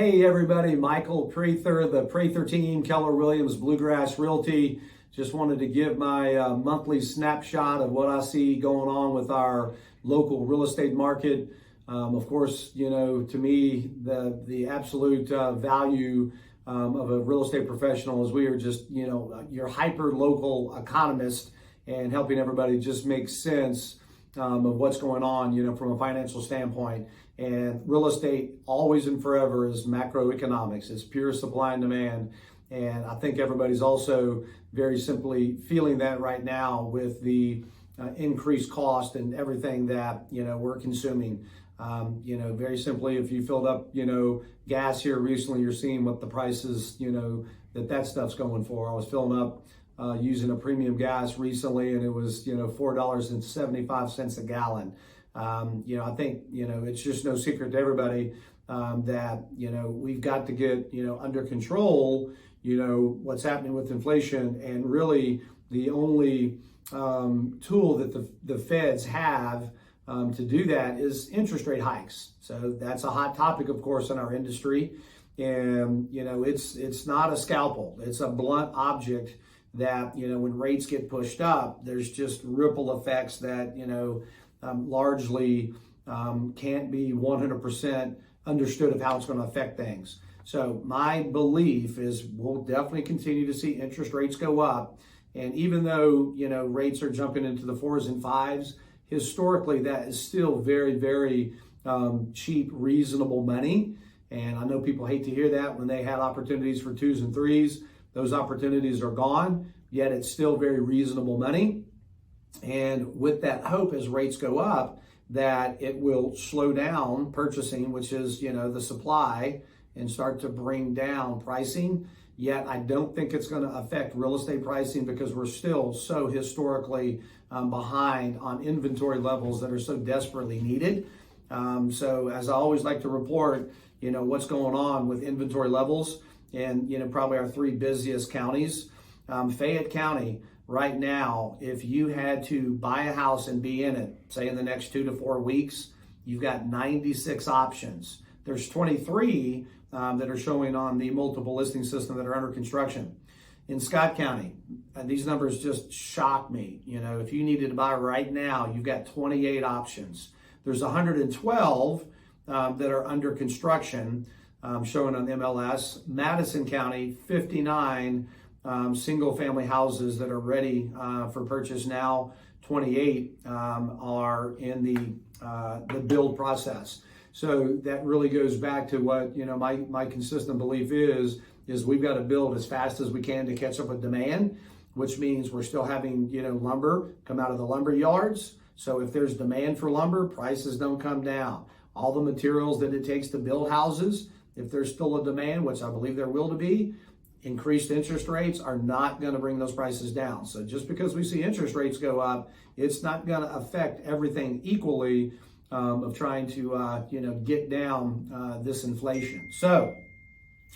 Hey everybody, Michael Prather, the Prather team, Keller Williams Bluegrass Realty. Just wanted to give my monthly snapshot of what I see going on with our local real estate market. Of course, you know, to me, the absolute value of a real estate professional is we are just, you know, your hyper local economist and helping everybody just make sense of what's going on, you know, from a financial standpoint. And real estate always and forever is macroeconomics. It's pure supply and demand. And I think everybody's also very simply feeling that right now with the increased cost and everything that, you know, we're consuming. You know, very simply, if you filled up, you know, gas here recently, you're seeing what the prices, you know, that stuff's going for. I was filling up using a premium gas recently, and it was, you know, $4.75 a gallon. You know, I think, you know, it's just no secret to everybody that, you know, we've got to get, you know, under control, you know, what's happening with inflation. And really the only tool that the feds have to do that is interest rate hikes. So that's a hot topic, of course, in our industry. And, you know, it's not a scalpel. It's a blunt object that, you know, when rates get pushed up, there's just ripple effects that, you know, largely can't be 100% understood of how it's going to affect things. So my belief is we'll definitely continue to see interest rates go up. And even though, you know, rates are jumping into the 4s and 5s, historically that is still very, very cheap, reasonable money. And I know people hate to hear that when they had opportunities for 2s and 3s. Those opportunities are gone, yet it's still very reasonable money. And with that hope, as rates go up, that it will slow down purchasing, which is, you know, the supply, and start to bring down pricing. Yet I don't think it's going to affect real estate pricing because we're still so historically behind on inventory levels that are so desperately needed. So as I always like to report, you know, what's going on with inventory levels in, you know, probably our 3 busiest counties. Fayette County, right now, if you had to buy a house and be in it, say in the next 2 to 4 weeks, you've got 96 options. There's 23 that are showing on the multiple listing system that are under construction. In Scott County, these numbers just shock me. You know, if you needed to buy right now, you've got 28 options. There's 112 that are under construction, showing on MLS. Madison County, 59 single family houses that are ready for purchase now. 28 are in the build process. So that really goes back to what, you know, my consistent belief is we've got to build as fast as we can to catch up with demand, which means we're still having, you know, lumber come out of the lumber yards. So if there's demand for lumber, prices don't come down. All the materials that it takes to build houses, if there's still a demand, which I believe there will be, increased interest rates are not going to bring those prices down. So just because we see interest rates go up, it's not going to affect everything equally of trying to, you know, get down this inflation. So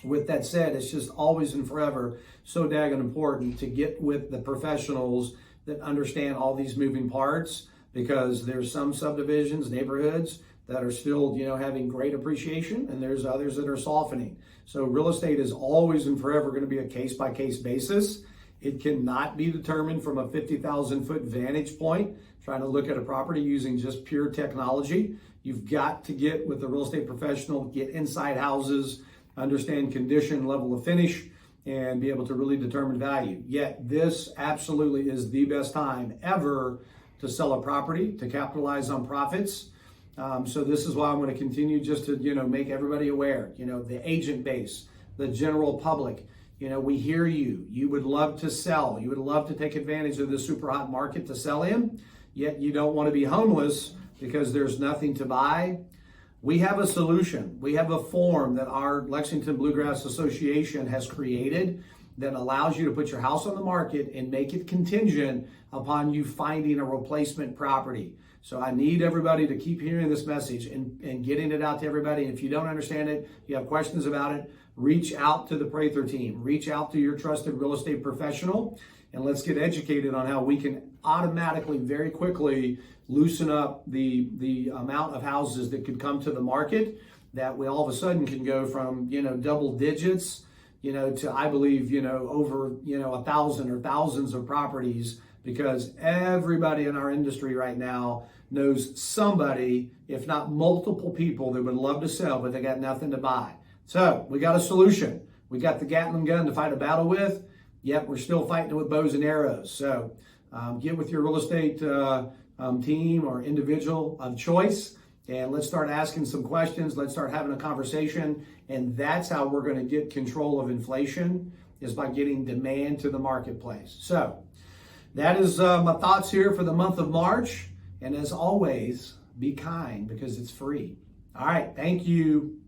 with that said, it's just always and forever so daggone important to get with the professionals that understand all these moving parts, because there's some subdivisions, neighborhoods that are still, you know, having great appreciation, and there's others that are softening. So real estate is always and forever going to be a case-by-case basis. It cannot be determined from a 50,000-foot vantage point, trying to look at a property using just pure technology. You've got to get with the real estate professional, get inside houses, understand condition, level of finish, and be able to really determine value. Yet this absolutely is the best time ever to sell a property, to capitalize on profits. So this is why I'm going to continue just to, you know, make everybody aware, you know, the agent base, the general public, you know, we hear you. You would love to sell. You would love to take advantage of this super hot market to sell in, yet you don't want to be homeless because there's nothing to buy. We have a solution. We have a form that our Lexington Bluegrass Association has created that allows you to put your house on the market and make it contingent upon you finding a replacement property. So I need everybody to keep hearing this message and getting it out to everybody. If you don't understand it, you have questions about it, reach out to the Prather team, reach out to your trusted real estate professional, and let's get educated on how we can automatically, very quickly, loosen up the amount of houses that could come to the market that we all of a sudden can go from, double digits, to, I believe, over, 1,000 or thousands of properties, because everybody in our industry right now knows somebody, if not multiple people, that would love to sell, but they got nothing to buy. So we got a solution. We got the Gatling gun to fight a battle with, yet we're still fighting it with bows and arrows. So get with your real estate team or individual of choice, and let's start asking some questions. Let's start having a conversation. And that's how we're going to get control of inflation, is by getting demand to the marketplace. So that is my thoughts here for the month of March. And as always, be kind, because it's free. All right. Thank you.